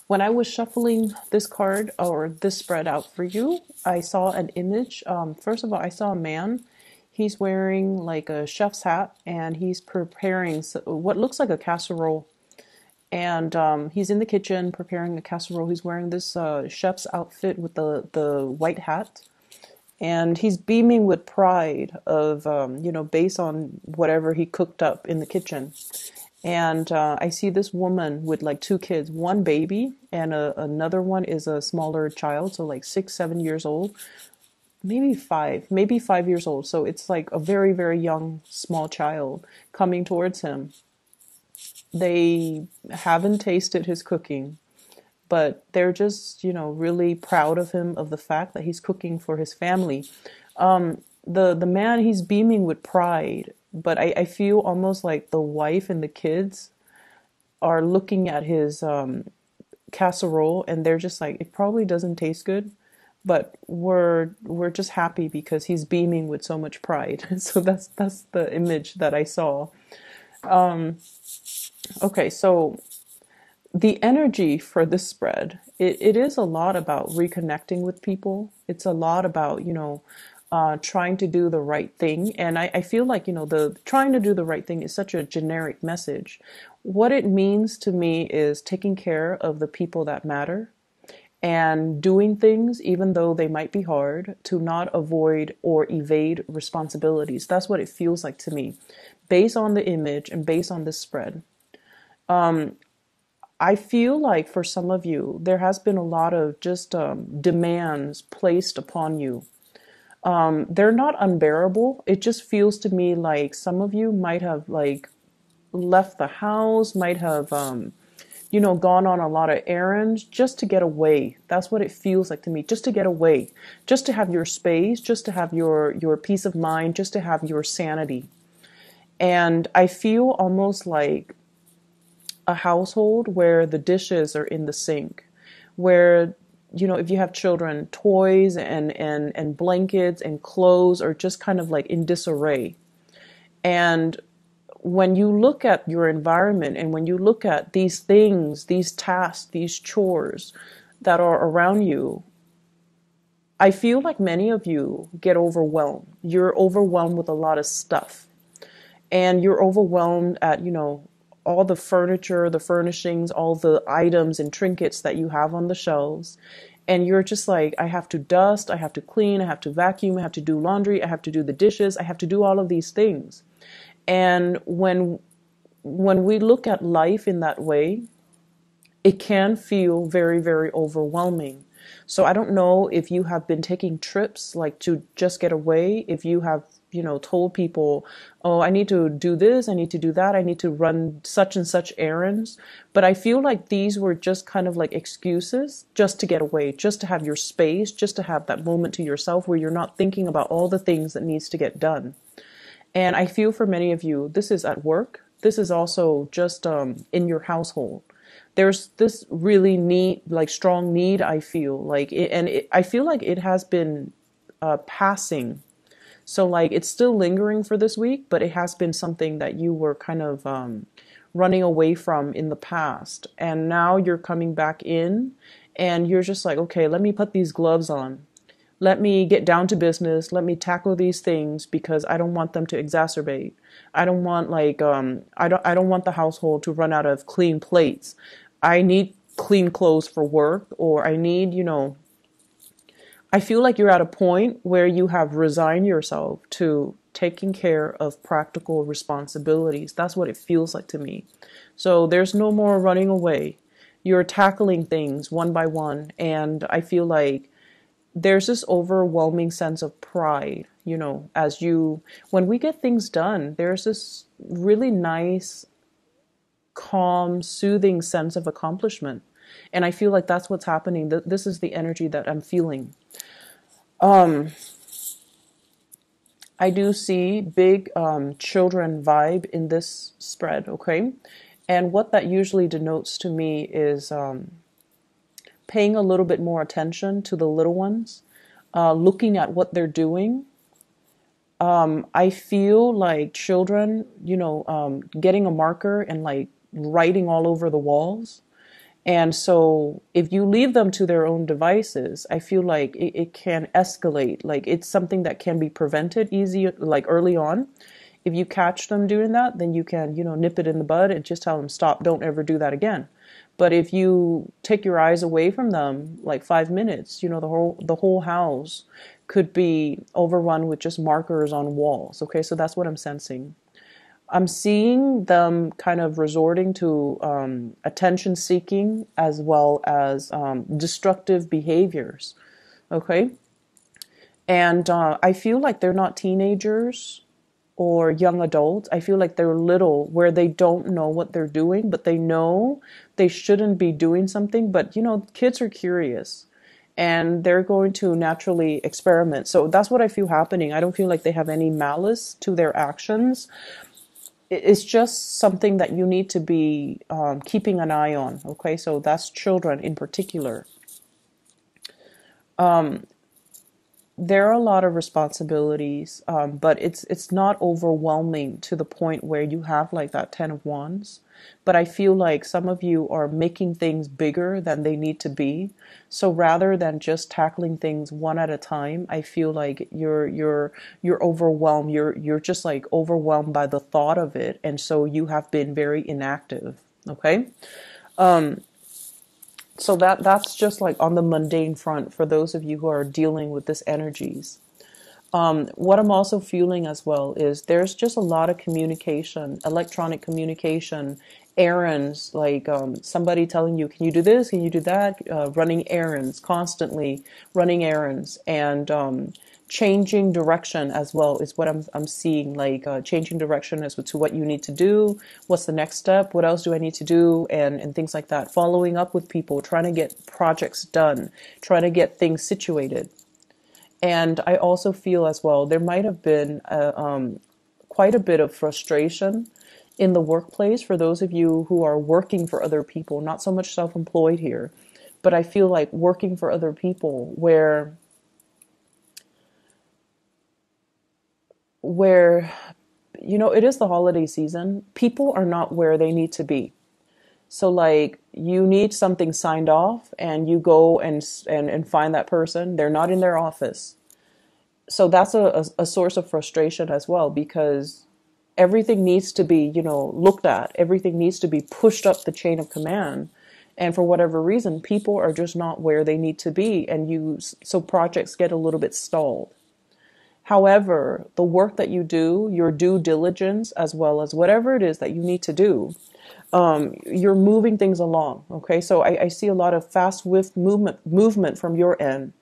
When I was shuffling this card or this spread out for you, I saw an image. First of all, I saw a man. He's wearing like a chef's hat and he's preparing what looks like a casserole. And he's in the kitchen preparing a casserole. He's wearing this chef's outfit with the white hat. And he's beaming with pride of, based on whatever he cooked up in the kitchen. And I see this woman with like two kids, one baby, and another one is a smaller child, so like 6, 7 years old, maybe 5 years old. So it's like a very, very young, small child coming towards him. They haven't tasted his cooking, but they're just, really proud of him, of the fact that he's cooking for his family. The man, he's beaming with pride, but I feel almost like the wife and the kids are looking at his casserole and they're just like, it probably doesn't taste good, but we're just happy because he's beaming with so much pride. So that's the image that I saw. Okay, so the energy for this spread, it is a lot about reconnecting with people. It's a lot about, trying to do the right thing. And I feel like, the trying to do the right thing is such a generic message. What it means to me is taking care of the people that matter and doing things, even though they might be hard, to not avoid or evade responsibilities. That's what it feels like to me, based on the image and based on this spread. I feel like for some of you, there has been a lot of just demands placed upon you. They're not unbearable. It just feels to me like some of you might have like left the house, might have, gone on a lot of errands just to get away. That's what it feels like to me, just to get away, just to have your space, just to have your peace of mind, just to have your sanity. And I feel almost like a household where the dishes are in the sink, where, if you have children, toys and blankets and clothes are just kind of like in disarray. And when you look at your environment and when you look at these things, these tasks, these chores that are around you, I feel like many of you get overwhelmed. You're overwhelmed with a lot of stuff. And you're overwhelmed at, all the furniture, the furnishings, all the items and trinkets that you have on the shelves. And you're just like, I have to dust, I have to clean, I have to vacuum, I have to do laundry, I have to do the dishes, I have to do all of these things. And when we look at life in that way, it can feel very, very overwhelming. So I don't know if you have been taking trips like to just get away, if you have, told people, oh, I need to do this, I need to do that, I need to run such and such errands. But I feel like these were just kind of like excuses just to get away, just to have your space, just to have that moment to yourself where you're not thinking about all the things that needs to get done. And I feel for many of you, this is at work. This is also just in your household. There's this really need, like strong need, I feel like, I feel like it has been passing. So like it's still lingering for this week, but it has been something that you were kind of running away from in the past. And now you're coming back in and you're just like, okay, let me put these gloves on. Let me get down to business. Let me tackle these things because I don't want them to exacerbate. I don't want like I don't want the household to run out of clean plates. I need clean clothes for work, or I need, I feel like you're at a point where you have resigned yourself to taking care of practical responsibilities. That's what it feels like to me. So there's no more running away. You're tackling things one by one, and I feel like there's this overwhelming sense of pride, when we get things done, there's this really nice, calm, soothing sense of accomplishment. And I feel like that's what's happening. This is the energy that I'm feeling. I do see big children vibe in this spread, okay? And what that usually denotes to me is paying a little bit more attention to the little ones, looking at what they're doing. I feel like children, getting a marker and like writing all over the walls. And so if you leave them to their own devices, I feel like it can escalate. Like it's something that can be prevented easy, like early on. If you catch them doing that, then you can, nip it in the bud and just tell them, stop, don't ever do that again. But if you take your eyes away from them like 5 minutes, the whole house could be overrun with just markers on walls. Okay, so that's what I'm sensing. I'm seeing them kind of resorting to attention seeking as well as destructive behaviors. Okay. And I feel like they're not teenagers or young adults. I feel like they're little where they don't know what they're doing, but they know they shouldn't be doing something. But, kids are curious and they're going to naturally experiment. So that's what I feel happening. I don't feel like they have any malice to their actions. It's just something that you need to be keeping an eye on. Okay, so that's children in particular. There are a lot of responsibilities, but it's not overwhelming to the point where you have like that 10 of Wands. But I feel like some of you are making things bigger than they need to be. So rather than just tackling things one at a time, I feel like you're overwhelmed. You're just like overwhelmed by the thought of it, and so you have been very inactive. Okay. So that's just like on the mundane front for those of you who are dealing with this energies. What I'm also feeling as well is there's just a lot of communication, electronic communication, errands, like somebody telling you, can you do this? Can you do that? Running errands, constantly running errands, and changing direction as well is what I'm seeing, like changing direction as to what you need to do. What's the next step? What else do I need to do? And things like that. Following up with people, trying to get projects done, trying to get things situated. And I also feel as well, there might have been quite a bit of frustration in the workplace for those of you who are working for other people, not so much self-employed here, but I feel like working for other people where it is the holiday season. People are not where they need to be. So like you need something signed off and you go and find that person. They're not in their office. So that's a source of frustration as well, because everything needs to be, looked at. Everything needs to be pushed up the chain of command. And for whatever reason, people are just not where they need to be. So projects get a little bit stalled. However, the work that you do, your due diligence, as well as whatever it is that you need to do, you're moving things along. Okay, so I see a lot of fast, swift movement from your end.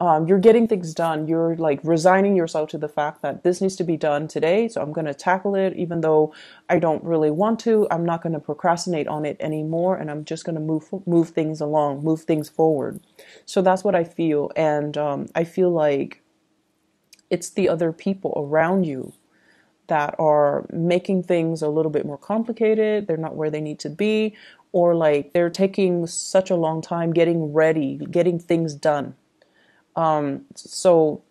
You're getting things done. You're like resigning yourself to the fact that this needs to be done today. So I'm going to tackle it, even though I don't really want to. I'm not going to procrastinate on it anymore, and I'm just going to move things along, move things forward. So that's what I feel, and I feel like it's the other people around you that are making things a little bit more complicated. They're not where they need to be, or like they're taking such a long time getting ready, getting things done. So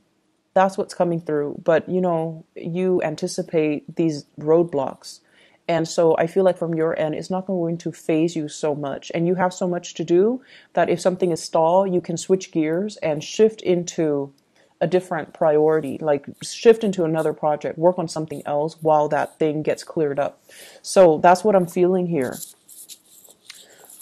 that's what's coming through. But you anticipate these roadblocks. And so I feel like from your end, it's not going to phase you so much. And you have so much to do that if something is stalled, you can switch gears and shift into a different priority, like shift into another project, work on something else while that thing gets cleared up. So that's what I'm feeling here.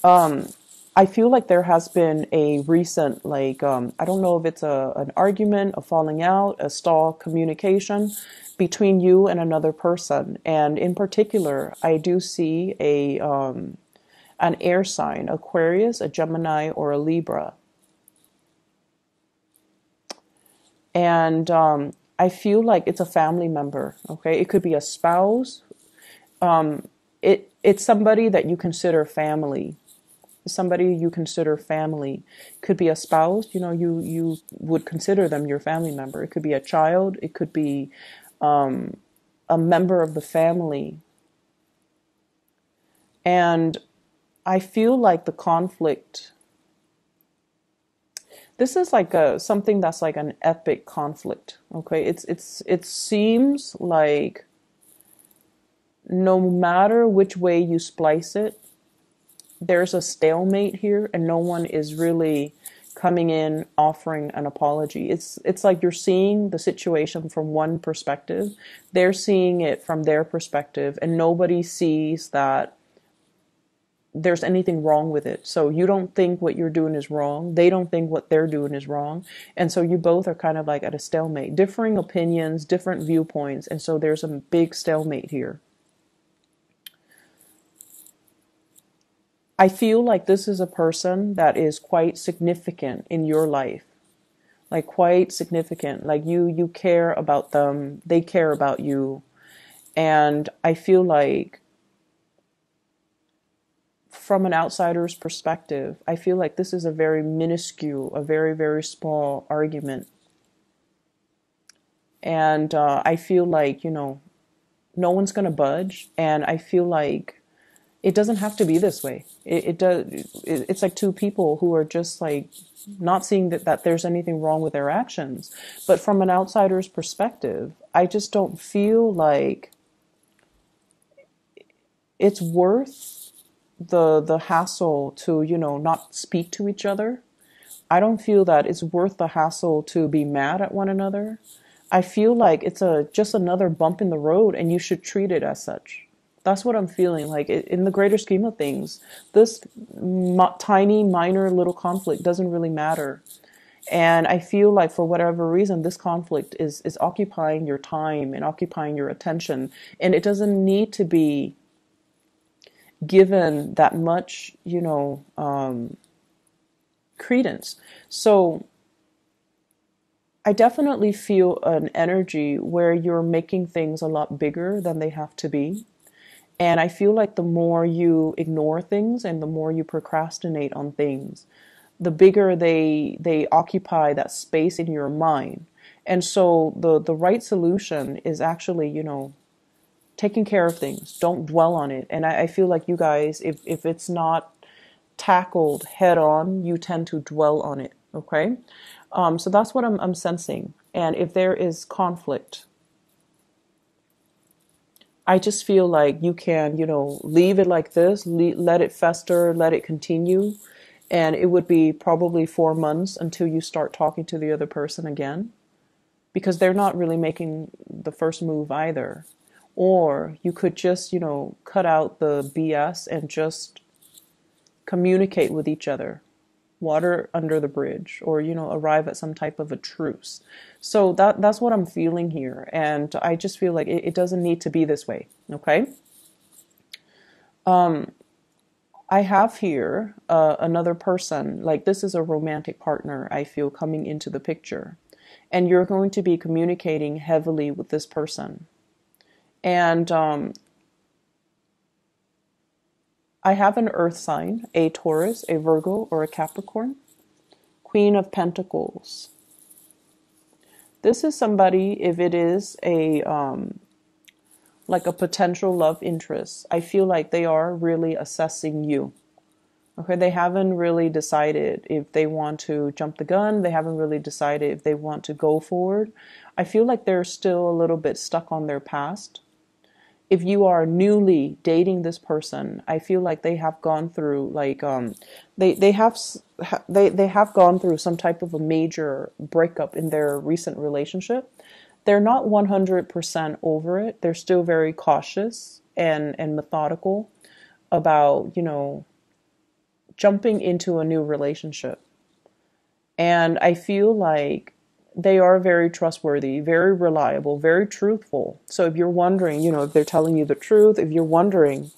I feel like there has been a recent, like, I don't know if it's an argument, a falling out, a stall communication between you and another person. And in particular, I do see an air sign, Aquarius, a Gemini, or a Libra. And I feel like it's a family member, okay? It could be a spouse. It's somebody that you consider family. Somebody you consider family. Could be a spouse, you would consider them your family member. It could be a child. It could be a member of the family. And I feel like the conflict, this is like something that's like an epic conflict, okay? It seems like no matter which way you splice it, there's a stalemate here, and no one is really coming in offering an apology. It's like you're seeing the situation from one perspective. They're seeing it from their perspective, and nobody sees that there's anything wrong with it. So you don't think what you're doing is wrong. They don't think what they're doing is wrong. And so you both are kind of like at a stalemate, differing opinions, different viewpoints. And so there's a big stalemate here. I feel like this is a person that is quite significant in your life. Like quite significant. Like you care about them, they care about you. And I feel like from an outsider's perspective, I feel like this is a very minuscule, a very, very small argument. And I feel like, no one's going to budge. And I feel like it doesn't have to be this way. It does. It's like two people who are just like not seeing that there's anything wrong with their actions. But from an outsider's perspective, I just don't feel like it's worth the hassle to, not speak to each other. I don't feel that it's worth the hassle to be mad at one another. I feel like it's just another bump in the road, and you should treat it as such. That's what I'm feeling. Like in the greater scheme of things, this tiny, minor little conflict doesn't really matter. And I feel like for whatever reason, this conflict is occupying your time and occupying your attention. And it doesn't need to be given that much, credence. So I definitely feel an energy where you're making things a lot bigger than they have to be. And I feel like the more you ignore things and the more you procrastinate on things, the bigger they occupy that space in your mind. And so the right solution is actually, taking care of things. Don't dwell on it. And I feel like you guys, if it's not tackled head on, you tend to dwell on it. Okay? So that's what I'm sensing. And if there is conflict, I just feel like you can, leave it like this, let it fester, let it continue. And it would be probably 4 months until you start talking to the other person again, because they're not really making the first move either. Or you could just, cut out the BS and just communicate with each other. Water under the bridge, or, arrive at some type of a truce. So that's what I'm feeling here. And I just feel like it doesn't need to be this way. Okay. I have here another person, like this is a romantic partner, I feel, coming into the picture. And you're going to be communicating heavily with this person. And I have an earth sign, a Taurus, a Virgo, or a Capricorn. Queen of Pentacles. This is somebody, if it is like a potential love interest, I feel like they are really assessing you. Okay, they haven't really decided if they want to jump the gun. They haven't really decided if they want to go forward. I feel like they're still a little bit stuck on their past. If you are newly dating this person, I feel like they have gone through they have gone through some type of a major breakup in their recent relationship. They're not 100% over it. They're still very cautious and methodical about, jumping into a new relationship. And I feel like they are very trustworthy, very reliable, very truthful. So if you're wondering, if they're telling you the truth, if you're wondering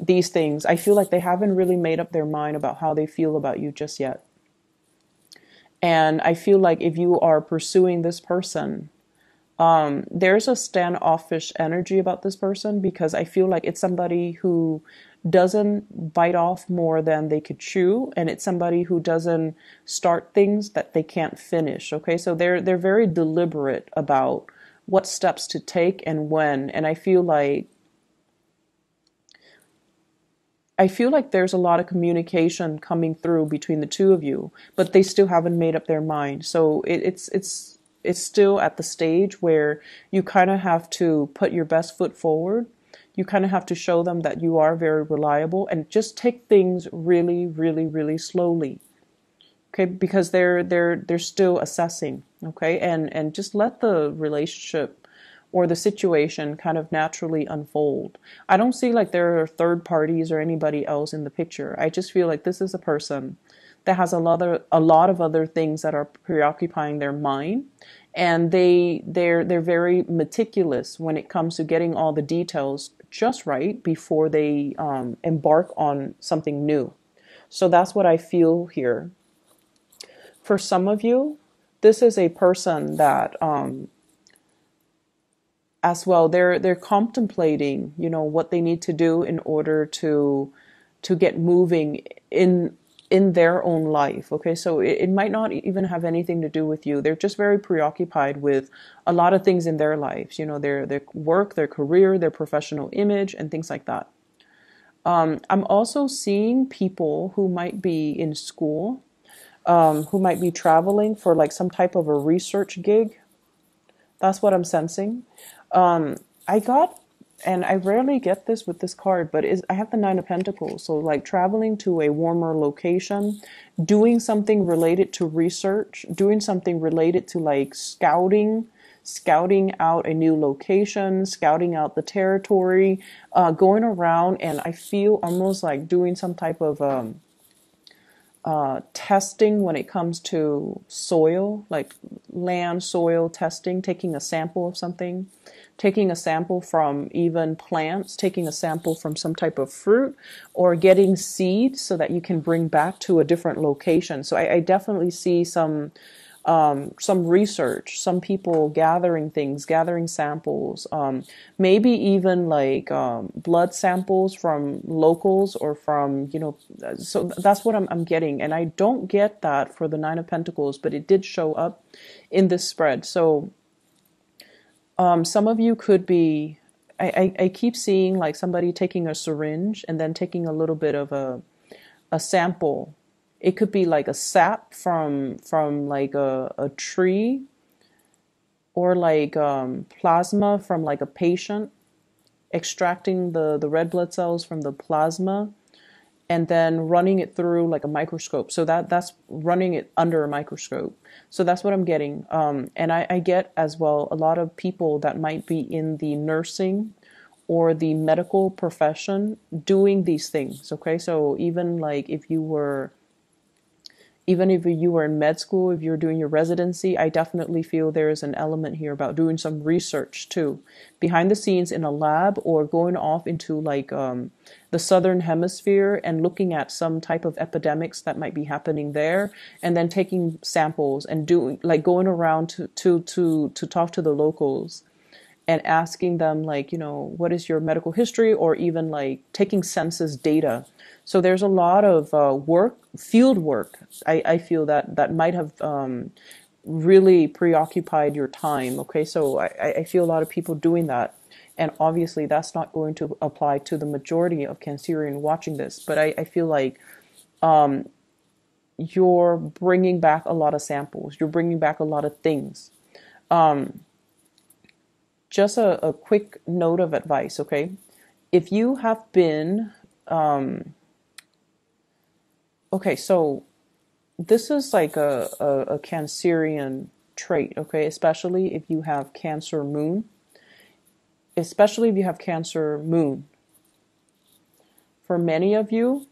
these things, I feel like they haven't really made up their mind about how they feel about you just yet. And I feel like if you are pursuing this person, there's a standoffish energy about this person, because I feel like it's somebody who doesn't bite off more than they could chew, and it's somebody who doesn't start things that they can't finish. Okay, so they're very deliberate about what steps to take and when. And I feel like there's a lot of communication coming through between the two of you, but they still haven't made up their mind. So it's still at the stage where you kind of have to put your best foot forward. You kind of have to show them that you are very reliable, and just take things really, really, really slowly. Okay, because they're still assessing. Okay, and just let the relationship or the situation kind of naturally unfold. I don't see like there are third parties or anybody else in the picture. I just feel like this is a person that has a lot of other things that are preoccupying their mind, and they're very meticulous when it comes to getting all the details just right before they embark on something new. So that's what I feel here. For some of you, this is a person that as well, they're contemplating, what they need to do in order to get moving in their own life. Okay, so it might not even have anything to do with you. They're just very preoccupied with a lot of things in their lives, their work, their career, their professional image, and things like that. I'm also seeing people who might be in school, who might be traveling for like some type of a research gig. That's what I'm sensing. I got, and I rarely get this with this card, but I have the Nine of Pentacles. So like traveling to a warmer location, doing something related to research, doing something related to like scouting out a new location, scouting out the territory, going around, and I feel almost like doing some type of testing when it comes to soil, like land soil testing, taking a sample of something, taking a sample from even plants, taking a sample from some type of fruit, or getting seeds so that you can bring back to a different location. So I definitely see some research, some people gathering things, gathering samples, maybe even like blood samples from locals or from, so that's what I'm getting. And I don't get that for the Nine of Pentacles, but it did show up in this spread. So some of you could be, I keep seeing like somebody taking a syringe and then taking a little bit of a sample. It could be like a sap from like a tree, or like plasma from like a patient, extracting the red blood cells from the plasma and then running it through like a microscope. So that's running it under a microscope. So that's what I'm getting. And I get as well a lot of people that might be in the nursing or the medical profession doing these things. Okay, so even if you were in med school, if you're doing your residency, I definitely feel there is an element here about doing some research too, behind the scenes in a lab, or going off into like the southern hemisphere and looking at some type of epidemics that might be happening there, and then taking samples and doing like going around to talk to the locals and asking them what is your medical history, or even like taking census data. So there's a lot of field work. I feel that might have really preoccupied your time. Okay, so I feel a lot of people doing that. And obviously that's not going to apply to the majority of Cancerian watching this. But I feel like you're bringing back a lot of samples. You're bringing back a lot of things. Just a quick note of advice, okay? If you have been... okay, so this is like a Cancerian trait, okay? Especially if you have Cancer moon. Especially if you have Cancer moon. For many of you,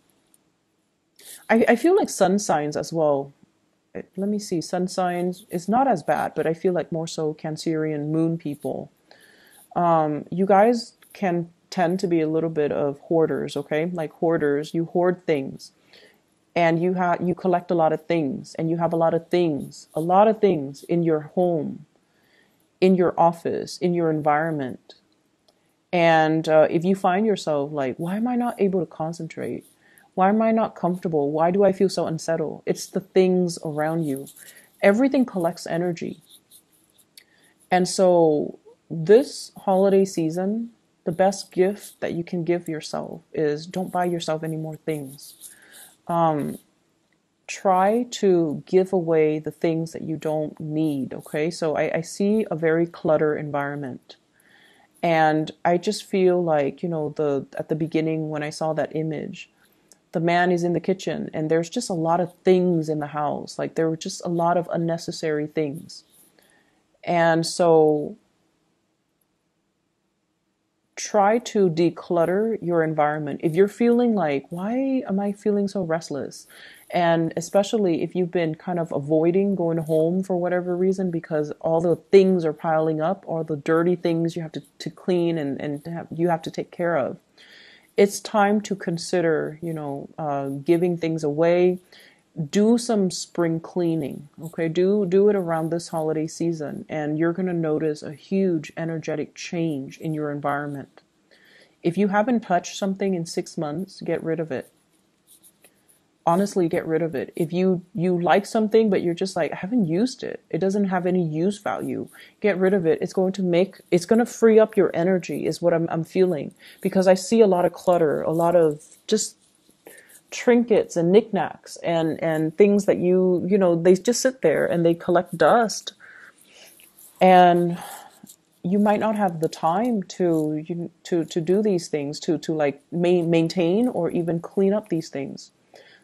I feel like sun signs as well. Let me see, sun signs is not as bad, but I feel like more so Cancerian moon people. You guys can tend to be a little bit of hoarders, okay? Like hoarders, you hoard things. And you collect a lot of things, and you have a lot of things in your home, in your office, in your environment. And if you find yourself like, why am I not able to concentrate? Why am I not comfortable? Why do I feel so unsettled? It's the things around you. Everything collects energy. And so this holiday season, the best gift that you can give yourself is don't buy yourself any more things. Try to give away the things that you don't need, okay? So I see a very cluttered environment. And I just feel like, the at the beginning when I saw that image, the man is in the kitchen and there's just a lot of things in the house. Like there were just a lot of unnecessary things. And so try to declutter your environment. If you're feeling like, why am I feeling so restless? And especially if you've been kind of avoiding going home for whatever reason because all the things are piling up, or the dirty things you have to clean and you have to take care of. It's time to consider, giving things away. Do some spring cleaning. Okay, do it around this holiday season, and you're going to notice a huge energetic change in your environment. If you haven't touched something in 6 months, get rid of it. Honestly, get rid of it. If you like something but you're just like, I haven't used it, it doesn't have any use value, get rid of it. It's going to free up your energy, is what I'm feeling, because I see a lot of clutter, a lot of just trinkets and knickknacks and things that they just sit there and they collect dust, and you might not have the time to do these things, to like maintain or even clean up these things.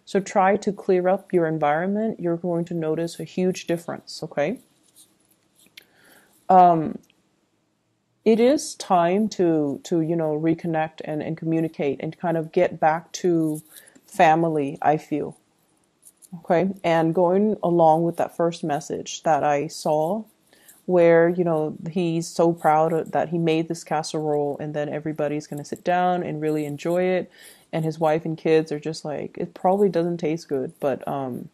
So try to clear up your environment. You're going to notice a huge difference, okay? It is time to reconnect and communicate and kind of get back to family, I feel. Okay? And going along with that first message that I saw, where, he's so proud that he made this casserole, and then everybody's going to sit down and really enjoy it. And his wife and kids are just like, it probably doesn't taste good, but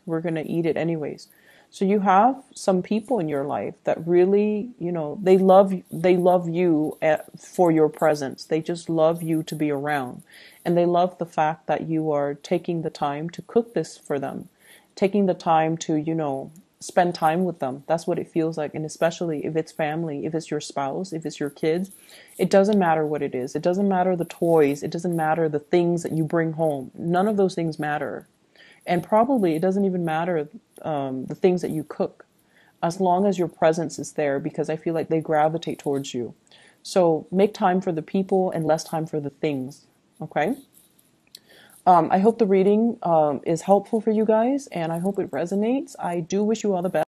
we're going to eat it anyways. So you have some people in your life that really, they love you for your presence. They just love you to be around. And they love the fact that you are taking the time to cook this for them, taking the time to, spend time with them. That's what it feels like. And especially if it's family, if it's your spouse, if it's your kids, it doesn't matter what it is. It doesn't matter the toys. It doesn't matter the things that you bring home. None of those things matter. And probably it doesn't even matter the things that you cook, as long as your presence is there, because I feel like they gravitate towards you. So make time for the people and less time for the things. Okay? I hope the reading is helpful for you guys, and I hope it resonates. I do wish you all the best.